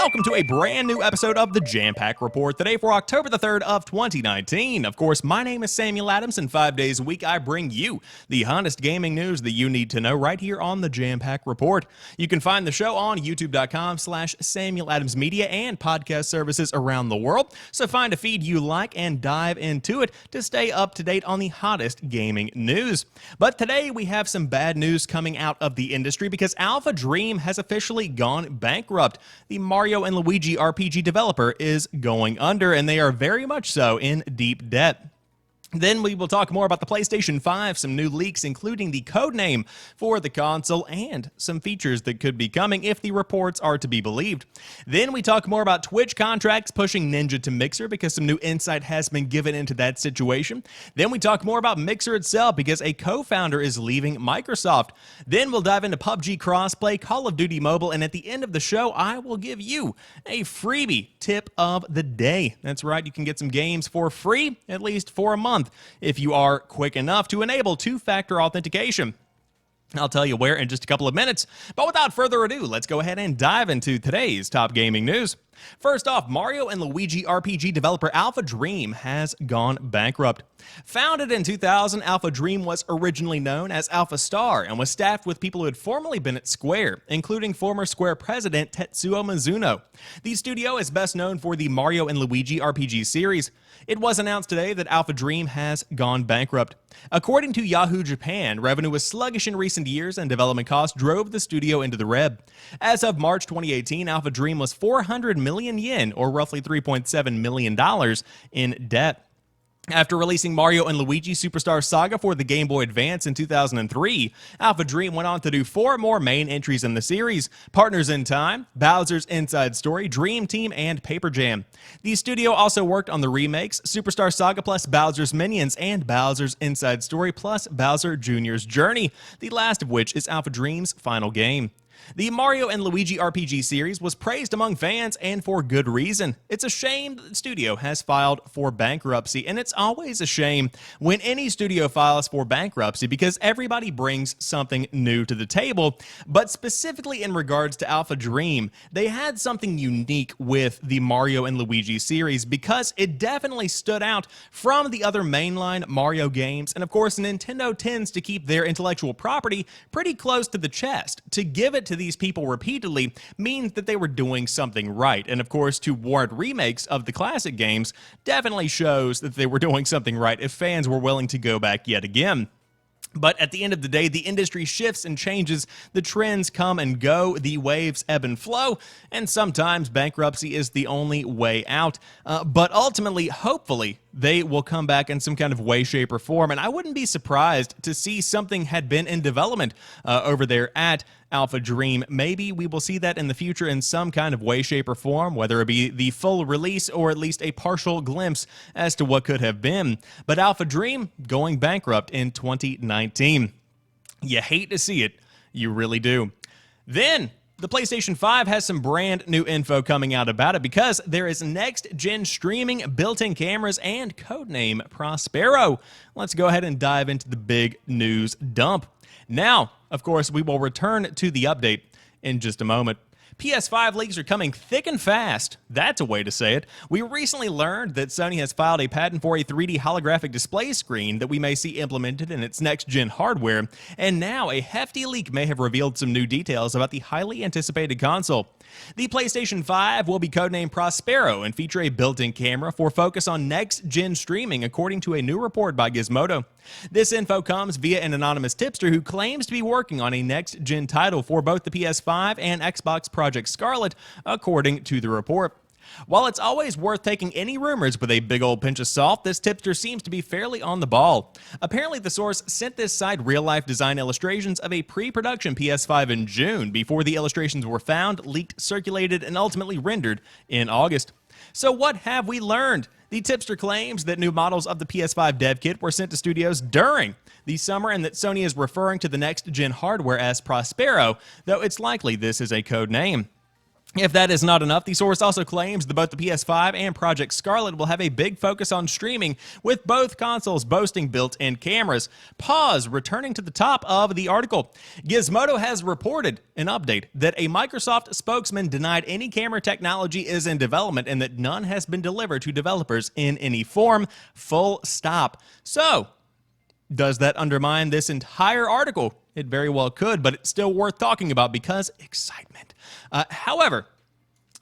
welcome to a brand new episode of the Jampack Report today for October the 3rd of 2019. Of course, my name is Samuel Adams, and 5 days a week I bring you the hottest gaming news that you need to know right here on the Jampack Report. You can find the show on youtube.com/SamuelAdamsMedia and podcast services around the world, so find a feed you like and dive into it to stay up to date on the hottest gaming news. But today we have some bad news coming out of the industry because AlphaDream has officially gone bankrupt. The Mario and Luigi RPG developer is going under, and they are very much so in deep debt. Then we will talk more about the PlayStation 5, some new leaks including the codename for the console, and some features that could be coming if the reports are to be believed. Then we talk more about Twitch contracts pushing Ninja to Mixer because some new insight has been given into that situation. Then we talk more about Mixer itself because a co-founder is leaving Microsoft. Then we'll dive into PubG Crossplay, Call of Duty Mobile, and at the end of the show, I will give you a freebie tip of the day. That's right, you can get some games for free, at least for a month, if you are quick enough to enable two-factor authentication. I'll tell you where in just a couple of minutes, but without further ado, let's go ahead and dive into today's top gaming news. First off, Mario and Luigi RPG developer AlphaDream has gone bankrupt. Founded in 2000, AlphaDream was originally known as Alpha Star and was staffed with people who had formerly been at Square, including former Square president Tetsuo Mizuno. The studio is best known for the Mario and Luigi RPG series. It was announced today that AlphaDream has gone bankrupt. According to Yahoo Japan, revenue was sluggish in recent years and development costs drove the studio into the red. As of March 2018, AlphaDream was 400 million yen, or roughly $3.7 million, in debt. After releasing Mario and Luigi Superstar Saga for the Game Boy Advance in 2003, AlphaDream went on to do 4 more main entries in the series: Partners in Time, Bowser's Inside Story, Dream Team, and Paper Jam. The studio also worked on the remakes Superstar Saga plus Bowser's Minions and Bowser's Inside Story plus Bowser Jr.'s Journey, the last of which is AlphaDream's final game. The Mario and Luigi RPG series was praised among fans, and for good reason. It's a shame that the studio has filed for bankruptcy, and it's always a shame when any studio files for bankruptcy because everybody brings something new to the table. But specifically in regards to AlphaDream, they had something unique with the Mario and Luigi series because it definitely stood out from the other mainline Mario games, and of course Nintendo tends to keep their intellectual property pretty close to the chest. To give it to these people repeatedly means that they were doing something right, and of course to warrant remakes of the classic games definitely shows that they were doing something right if fans were willing to go back yet again. But at the end of the day, the industry shifts and changes, the trends come and go, the waves ebb and flow, and sometimes bankruptcy is the only way out. But ultimately, hopefully, they will come back in some kind of way, shape, or form, and I wouldn't be surprised to see something had been in development over there at AlphaDream. Maybe we will see that in the future in some kind of way, shape, or form, whether it be the full release or at least a partial glimpse as to what could have been. But AlphaDream going bankrupt in 2019. You hate to see it. You really do. Then the PlayStation 5 has some brand new info coming out about it because there is next-gen streaming, built-in cameras, and codename Prospero. Let's go ahead and dive into the big news dump. Now, of course, we will return to the update in just a moment. PS5 leaks are coming thick and fast. That's a way to say it. We recently learned that Sony has filed a patent for a 3D holographic display screen that we may see implemented in its next-gen hardware, and now a hefty leak may have revealed some new details about the highly anticipated console. The PlayStation 5 will be codenamed Prospero and feature a built-in camera for focus on next-gen streaming, according to a new report by Gizmodo. This info comes via an anonymous tipster who claims to be working on a next-gen title for both the PS5 and Xbox Project Scarlet, according to the report. While it's always worth taking any rumors with a big old pinch of salt, this tipster seems to be fairly on the ball. Apparently, the source sent this site real-life design illustrations of a pre-production PS5 in June before the illustrations were found, leaked, circulated, and ultimately rendered in August. So what have we learned? The tipster claims that new models of the PS5 dev kit were sent to studios during the summer and that Sony is referring to the next-gen hardware as Prospero, though it's likely this is a code name. If that is not enough, the source also claims that both the PS5 and Project Scarlet will have a big focus on streaming, with both consoles boasting built-in cameras. Pause, returning to the top of the article. Gizmodo has reported an update that a Microsoft spokesman denied any camera technology is in development and that none has been delivered to developers in any form. Full stop. So, does that undermine this entire article? It very well could, but it's still worth talking about because excitement. However,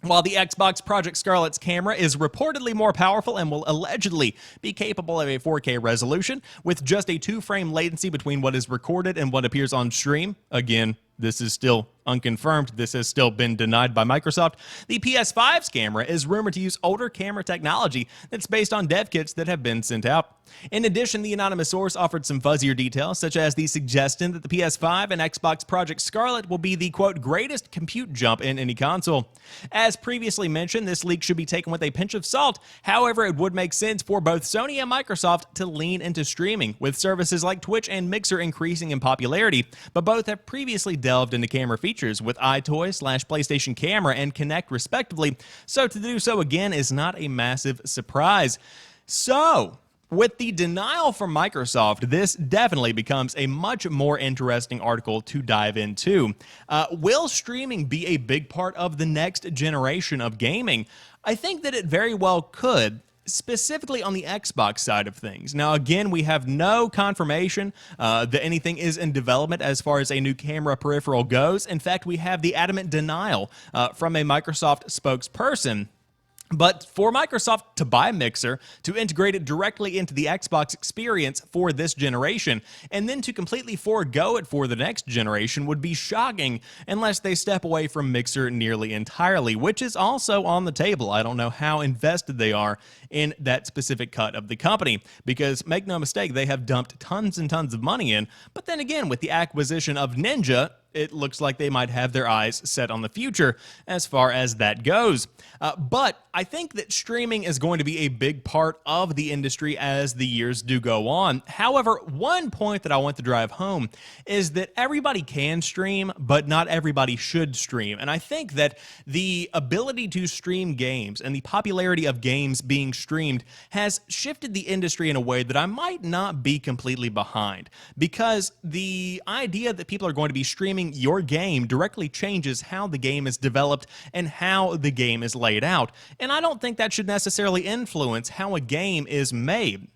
while the Xbox Project Scarlet's camera is reportedly more powerful and will allegedly be capable of a 4K resolution with just a 2-frame latency between what is recorded and what appears on stream, again, this is still unconfirmed. This has still been denied by Microsoft. The PS5's camera is rumored to use older camera technology that's based on dev kits that have been sent out. In addition, the anonymous source offered some fuzzier details, such as the suggestion that the PS5 and Xbox Project Scarlet will be the, quote, greatest compute jump in any console. As previously mentioned, this leak should be taken with a pinch of salt. However, it would make sense for both Sony and Microsoft to lean into streaming, with services like Twitch and Mixer increasing in popularity, but both have previously delved into camera features with iToy/PlayStation Camera and Kinect respectively, so to do so again is not a massive surprise. So, with the denial from Microsoft, this definitely becomes a much more interesting article to dive into. Will streaming be a big part of the next generation of gaming? I think that it very well could, specifically on the Xbox side of things. Now, again, we have no confirmation that anything is in development as far as a new camera peripheral goes. In fact, we have the adamant denial from a Microsoft spokesperson. But for Microsoft to buy Mixer, to integrate it directly into the Xbox experience for this generation, and then to completely forego it for the next generation would be shocking unless they step away from Mixer nearly entirely, which is also on the table. I don't know how invested they are in that specific cut of the company, because make no mistake, they have dumped tons and tons of money in. But then again, with the acquisition of Ninja, it looks like they might have their eyes set on the future as far as that goes. But I think that streaming is going to be a big part of the industry as the years do go on. However, one point that I want to drive home is that everybody can stream, but not everybody should stream. And I think that the ability to stream games and the popularity of games being streamed has shifted the industry in a way that I might not be completely behind, because the idea that people are going to be streaming your game directly changes how the game is developed and how the game is laid out. And I don't think that should necessarily influence how a game is made.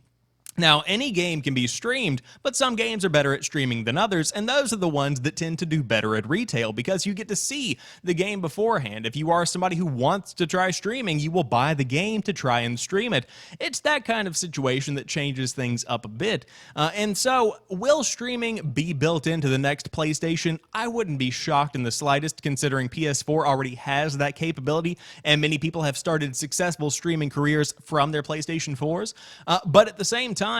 Now, any game can be streamed, but some games are better at streaming than others, and those are the ones that tend to do better at retail because you get to see the game beforehand. If you are somebody who wants to try streaming, you will buy the game to try and stream it. It's that kind of situation that changes things up a bit. And so, will streaming be built into the next PlayStation? I wouldn't be shocked in the slightest, considering PS4 already has that capability, and many people have started successful streaming careers from their PlayStation 4s. But at the same time,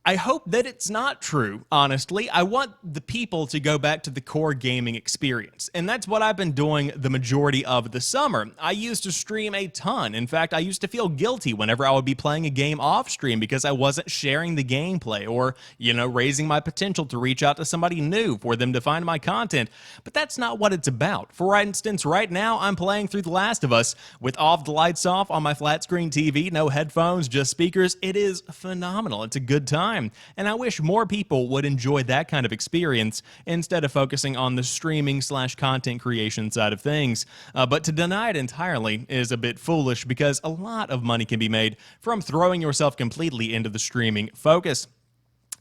I hope that it's not true, honestly. I want the people to go back to the core gaming experience, and that's what I've been doing the majority of the summer. I used to stream a ton. In fact, I used to feel guilty whenever I would be playing a game off stream because I wasn't sharing the gameplay or, raising my potential to reach out to somebody new for them to find my content. But that's not what it's about. For instance, right now, I'm playing through The Last of Us with all the lights off on my flat screen TV, no headphones, just speakers. It is phenomenal. It's a good time. And I wish more people would enjoy that kind of experience instead of focusing on the streaming/content creation side of things. But to deny it entirely is a bit foolish because a lot of money can be made from throwing yourself completely into the streaming focus.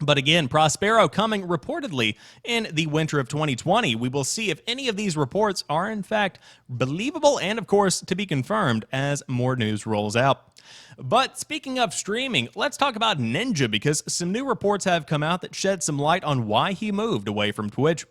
But again, Prospero coming reportedly in the winter of 2020. We will see if any of these reports are in fact believable and, of course, to be confirmed as more news rolls out. But speaking of streaming, let's talk about Ninja, because some new reports have come out that shed some light on why he moved away from Twitch.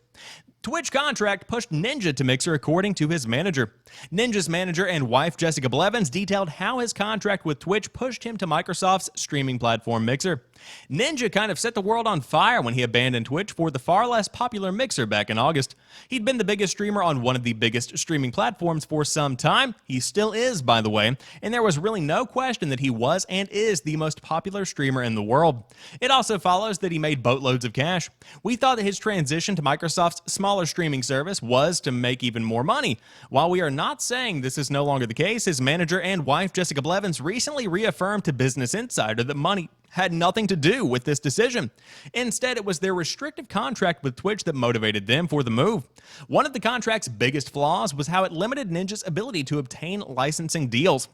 Twitch contract pushed Ninja to Mixer, according to his manager. Ninja's manager and wife, Jessica Blevins, detailed how his contract with Twitch pushed him to Microsoft's streaming platform Mixer. Ninja kind of set the world on fire when he abandoned Twitch for the far less popular Mixer back in August. He'd been the biggest streamer on one of the biggest streaming platforms for some time. He still is, by the way, and there was really no question that he was and is the most popular streamer in the world. It also follows that he made boatloads of cash. We thought that his transition to Microsoft's smaller streaming service was to make even more money. While we are not saying this is no longer the case, his manager and wife, Jessica Blevins, recently reaffirmed to Business Insider that money had nothing to do with this decision. Instead, it was their restrictive contract with Twitch that motivated them for the move. One of the contract's biggest flaws was how it limited Ninja's ability to obtain licensing deals.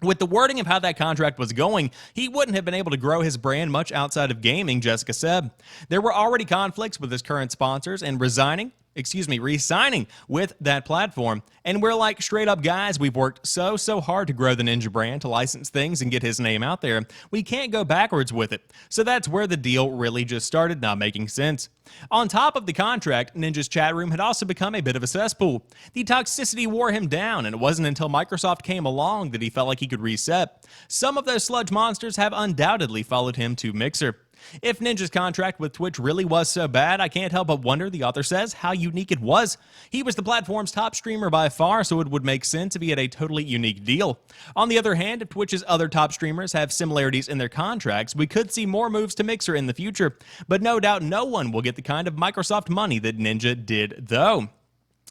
With the wording of how that contract was going, he wouldn't have been able to grow his brand much outside of gaming, Jessica said. There were already conflicts with his current sponsors, and re-signing with that platform. And we're like, straight up, guys, we've worked so hard to grow the Ninja brand, to license things and get his name out there. We can't go backwards with it. So that's where the deal really just started not making sense. On top of the contract, Ninja's chat room had also become a bit of a cesspool. The toxicity wore him down, and it wasn't until Microsoft came along that he felt like he could reset. Some of those sludge monsters have undoubtedly followed him to Mixer. If Ninja's contract with Twitch really was so bad, I can't help but wonder, the author says, how unique it was. He was the platform's top streamer by far, so it would make sense if he had a totally unique deal. On the other hand, if Twitch's other top streamers have similarities in their contracts, we could see more moves to Mixer in the future. But no doubt no one will get the kind of Microsoft money that Ninja did, though.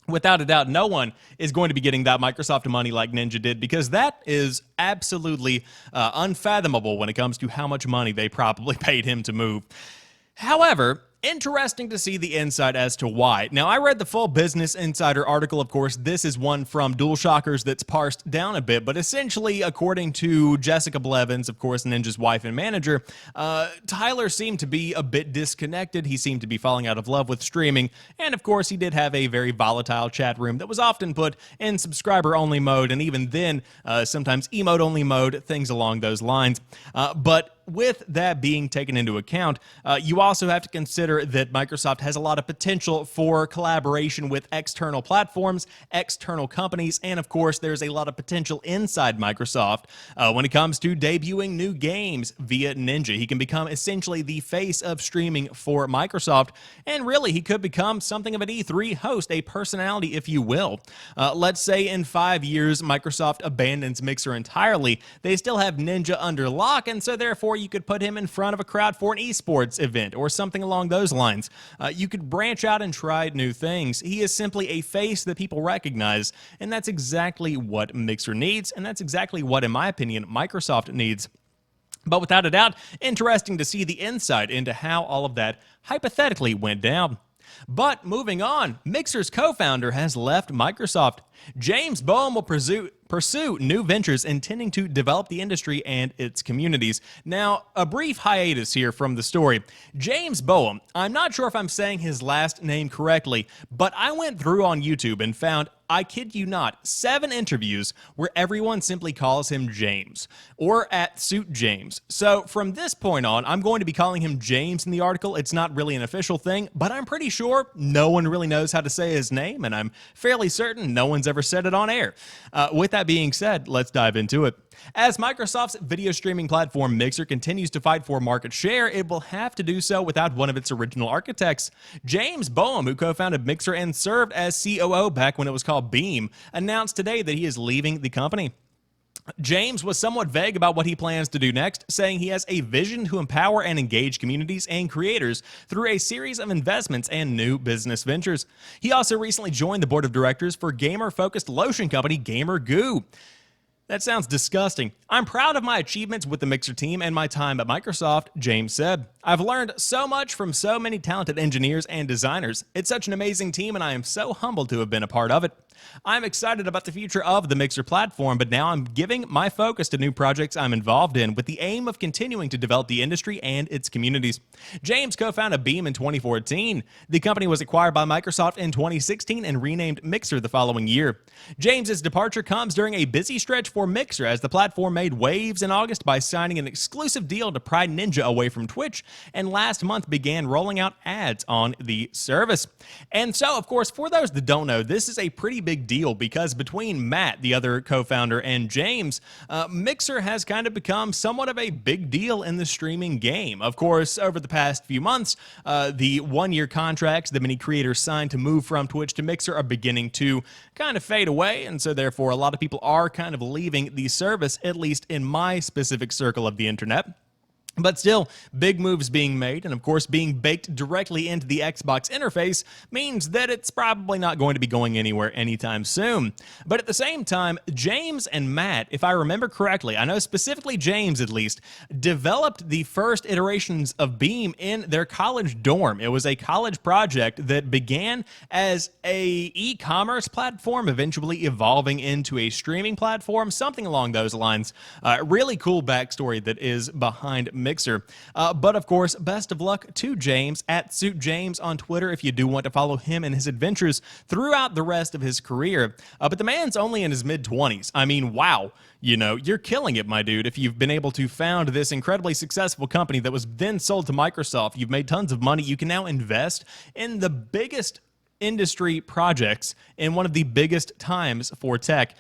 Without a doubt, no one is going to be getting that Microsoft money like Ninja did, because that is absolutely unfathomable when it comes to how much money they probably paid him to move. However, interesting to see the insight as to why. Now, I read the full Business Insider article, of course. This is one from DualShockers that's parsed down a bit, but essentially, according to Jessica Blevins, of course, Ninja's wife and manager, Tyler seemed to be a bit disconnected. He seemed to be falling out of love with streaming, and of course, he did have a very volatile chat room that was often put in subscriber-only mode, and even then, sometimes emote-only mode, things along those lines. But with that being taken into account, you also have to consider that Microsoft has a lot of potential for collaboration with external platforms, external companies, and of course, there's a lot of potential inside Microsoft when it comes to debuting new games via Ninja. He can become essentially the face of streaming for Microsoft, and really, he could become something of an E3 host, a personality, if you will. Let's say in 5 years, Microsoft abandons Mixer entirely. They still have Ninja under lock, and so therefore, you could put him in front of a crowd for an esports event or something along those lines. You could branch out and try new things. He is simply a face that people recognize, and that's exactly what Mixer needs, and that's exactly what, in my opinion, Microsoft needs. But without a doubt, interesting to see the insight into how all of that hypothetically went down. But moving on, Mixer's co-founder has left Microsoft. James Boehm will pursue new ventures intending to develop the industry and its communities. Now, a brief hiatus here from the story. James Boehm, I'm not sure if I'm saying his last name correctly, but I went through on YouTube and found, I kid you not, 7 interviews where everyone simply calls him James, or @SuitJames. So from this point on, I'm going to be calling him James in the article. It's not really an official thing, but I'm pretty sure no one really knows how to say his name, and I'm fairly certain no one's ever said it on air. With that being said, let's dive into it. As Microsoft's video streaming platform Mixer continues to fight for market share, it will have to do so without one of its original architects. James Boehm, who co-founded Mixer and served as COO back when it was called Beam, announced today that he is leaving the company. James was somewhat vague about what he plans to do next, saying he has a vision to empower and engage communities and creators through a series of investments and new business ventures. He also recently joined the board of directors for gamer-focused lotion company Gamer Goo. That sounds disgusting. I'm proud of my achievements with the Mixer team and my time at Microsoft, James said. I've learned so much from so many talented engineers and designers. It's such an amazing team, and I am so humbled to have been a part of it. I'm excited about the future of the Mixer platform, but now I'm giving my focus to new projects I'm involved in with the aim of continuing to develop the industry and its communities. James co-founded Beam in 2014. The company was acquired by Microsoft in 2016 and renamed Mixer the following year. James's departure comes during a busy stretch for Mixer as the platform made waves in August by signing an exclusive deal to pry Ninja away from Twitch, and last month began rolling out ads on the service. And so, of course, for those that don't know, this is a pretty big deal because between Matt, the other co-founder, and James, Mixer has kind of become somewhat of a big deal in the streaming game. Of course, over the past few months, the one-year contracts that many creators signed to move from Twitch to Mixer are beginning to kind of fade away, and so therefore a lot of people are kind of leaving the service, at least in my specific circle of the internet. But still, big moves being made, and of course being baked directly into the Xbox interface means that it's probably not going to be going anywhere anytime soon. But at the same time, James and Matt, if I remember correctly, I know specifically James at least, developed the first iterations of Beam in their college dorm. It was a college project that began as a e-commerce platform, eventually evolving into a streaming platform, something along those lines. Really cool backstory that is behind Mixer. But of course, best of luck to James at SuitJames on Twitter if you do want to follow him and his adventures throughout the rest of his career. But the man's only in his mid-20s. I mean, wow. You know, you're killing it, my dude. If you've been able to found this incredibly successful company that was then sold to Microsoft, you've made tons of money, you can now invest in the biggest industry projects in one of the biggest times for tech.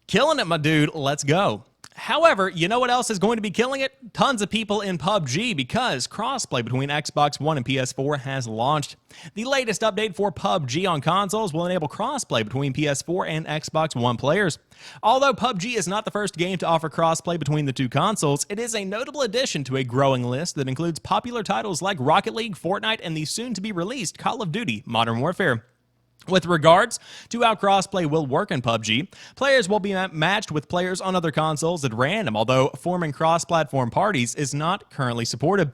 Killing it, my dude. Let's go. However, you know what else is going to be killing it? Tons of people in PubG, because crossplay between Xbox One and PS4 has launched. The latest update for PubG on consoles will enable crossplay between PS4 and Xbox One players. Although PubG is not the first game to offer crossplay between the two consoles, it is a notable addition to a growing list that includes popular titles like Rocket League, Fortnite, and the soon-to-be-released Call of Duty Modern Warfare. With regards to how crossplay will work in PubG, players will be matched with players on other consoles at random, although forming cross-platform parties is not currently supported.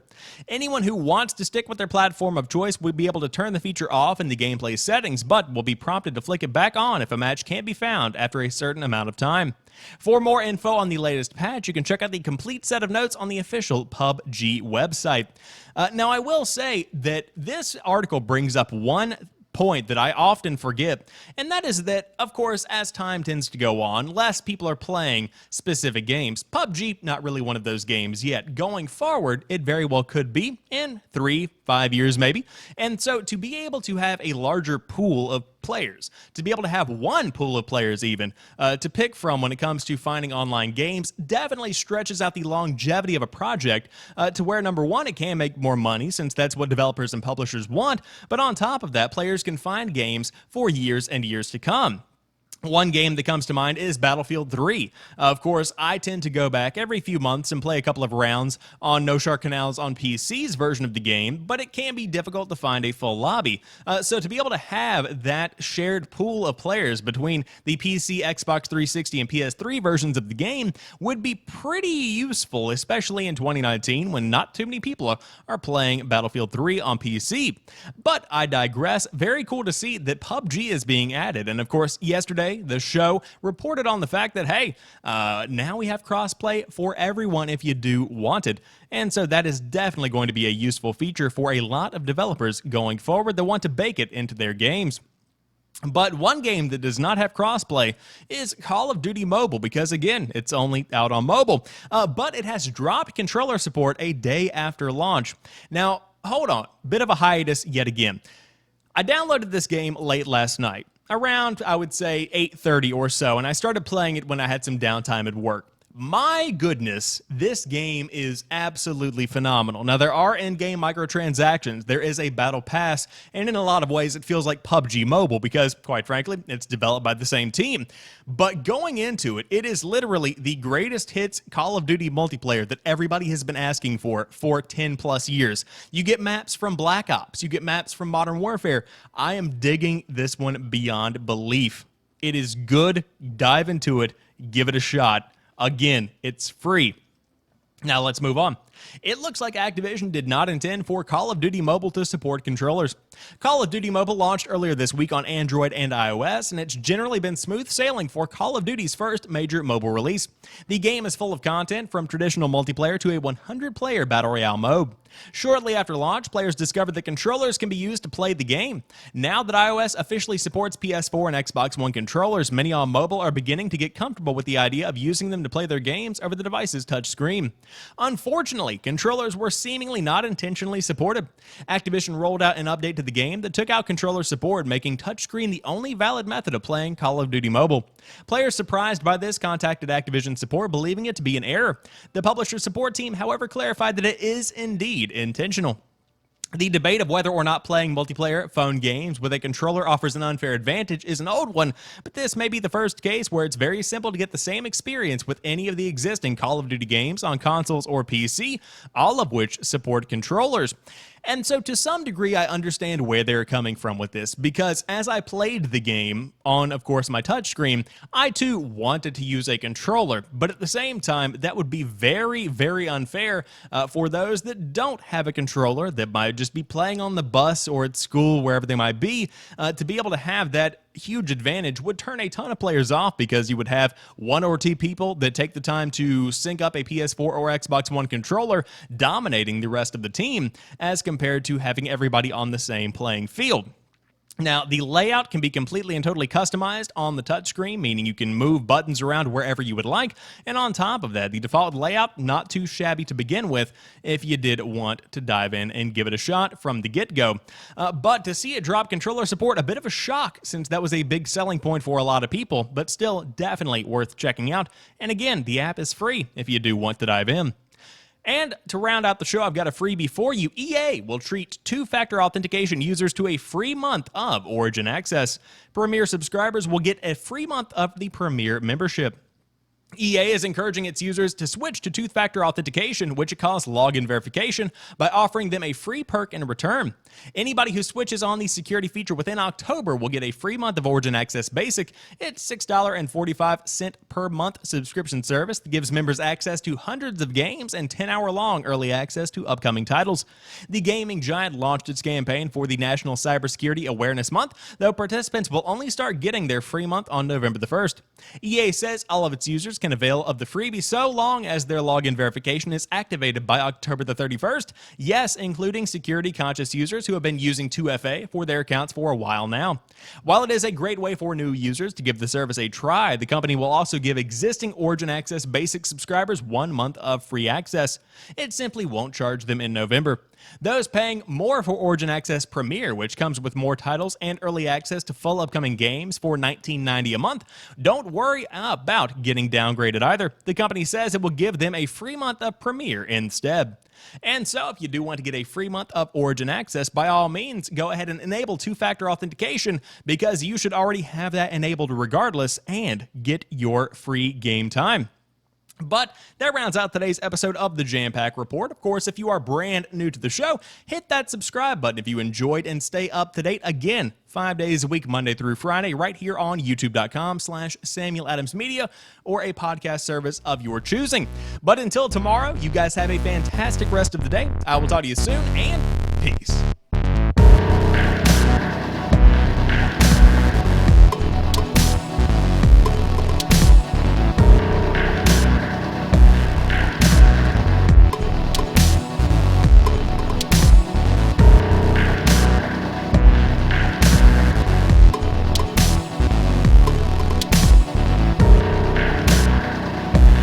Anyone who wants to stick with their platform of choice will be able to turn the feature off in the gameplay settings, but will be prompted to flick it back on if a match can't be found after a certain amount of time. For more info on the latest patch, you can check out the complete set of notes on the official PubG website. Now, I will say that this article brings up one point that I often forget, and that is that, of course, as time tends to go on, less people are playing specific games. PubG, not really one of those games yet. Going forward, it very well could be in 3-5 years maybe. And so to be able to have a larger pool of players, to be able to have one pool of players even to pick from when it comes to finding online games, definitely stretches out the longevity of a project to where, number one, it can make more money since that's what developers and publishers want, but on top of that, players can find games for years and years to come. One game that comes to mind is Battlefield 3. Of course, I tend to go back every few months and play a couple of rounds on No Shark Canal's on PC's version of the game, but it can be difficult to find a full lobby. So to be able to have that shared pool of players between the PC, Xbox 360, and PS3 versions of the game would be pretty useful, especially in 2019 when not too many people are playing Battlefield 3 on PC. But I digress. Very cool to see that PUBG is being added, and of course, yesterday, the show reported on the fact that, hey, now we have crossplay for everyone if you do want it. And so that is definitely going to be a useful feature for a lot of developers going forward that want to bake it into their games. But one game that does not have crossplay is Call of Duty Mobile because, again, it's only out on mobile. But it has dropped controller support a day after launch. Now, hold on. Bit of a hiatus yet again. I downloaded this game late last night. Around, I would say, 8:30 or so, and I started playing it when I had some downtime at work. My goodness, this game is absolutely phenomenal. Now, there are in-game microtransactions, there is a battle pass, and in a lot of ways it feels like PUBG Mobile because, quite frankly, it's developed by the same team. But going into it, it is literally the greatest hits Call of Duty multiplayer that everybody has been asking for 10 plus years. You get maps from Black Ops, you get maps from Modern Warfare. I am digging this one beyond belief. It is good, dive into it, give it a shot. Again, it's free. Now let's move on. It looks like Activision did not intend for Call of Duty Mobile to support controllers. Call of Duty Mobile launched earlier this week on Android and iOS, and it's generally been smooth sailing for Call of Duty's first major mobile release. The game is full of content from traditional multiplayer to a 100-player Battle Royale mode. Shortly after launch, players discovered that controllers can be used to play the game. Now that iOS officially supports PS4 and Xbox One controllers, many on mobile are beginning to get comfortable with the idea of using them to play their games over the device's touchscreen. Unfortunately, Finally, controllers were seemingly not intentionally supported. Activision rolled out an update to the game that took out controller support, making touchscreen the only valid method of playing Call of Duty Mobile. Players surprised by this contacted Activision support, believing it to be an error. The publisher support team, however, clarified that it is indeed intentional. The debate of whether or not playing multiplayer phone games with a controller offers an unfair advantage is an old one, but this may be the first case where it's very simple to get the same experience with any of the existing Call of Duty games on consoles or PC, all of which support controllers. And so to some degree, I understand where they're coming from with this, because as I played the game on, of course, my touchscreen, I too wanted to use a controller, but at the same time, that would be very, very unfair for those that don't have a controller, that might just be playing on the bus or at school, wherever they might be, to be able to have that huge advantage would turn a ton of players off, because you would have one or two people that take the time to sync up a PS4 or Xbox One controller dominating the rest of the team, as compared to having everybody on the same playing field. Now, the layout can be completely and totally customized on the touchscreen, meaning you can move buttons around wherever you would like, and on top of that, the default layout, not too shabby to begin with if you did want to dive in and give it a shot from the get-go. But to see it drop controller support, a bit of a shock, since that was a big selling point for a lot of people, but still definitely worth checking out. And again, the app is free if you do want to dive in. And to round out the show, I've got a freebie for you. EA will treat two-factor authentication users to a free month of Origin access. Premier subscribers will get a free month of the Premier membership. EA is encouraging its users to switch to two-factor authentication, which it calls login verification, by offering them a free perk in return. Anybody who switches on the security feature within October will get a free month of Origin Access Basic. It's $6.45 per month subscription service that gives members access to hundreds of games and 10-hour-long early access to upcoming titles. The gaming giant launched its campaign for the National Cybersecurity Awareness Month, though participants will only start getting their free month on November the 1st. EA says all of its users can avail of the freebie so long as their login verification is activated by October the 31st. Yes, including security-conscious users who have been using 2FA for their accounts for a while now. While it is a great way for new users to give the service a try, the company will also give existing Origin Access Basic subscribers 1 month of free access. It simply won't charge them in November. Those paying more for Origin Access Premier, which comes with more titles and early access to full upcoming games for $19.90 a month, don't worry about getting downgraded either. The company says it will give them a free month of Premier instead. And so if you do want to get a free month of Origin Access, by all means, go ahead and enable two-factor authentication, because you should already have that enabled regardless, and get your free game time. But that rounds out today's episode of the Jampack Report. Of course, if you are brand new to the show, hit that subscribe button if you enjoyed, and stay up to date again 5 days a week, Monday through Friday, right here on youtube.com/SamuelAdamsMedia, or a podcast service of your choosing. But until tomorrow, you guys have a fantastic rest of the day. I will talk to you soon, and peace.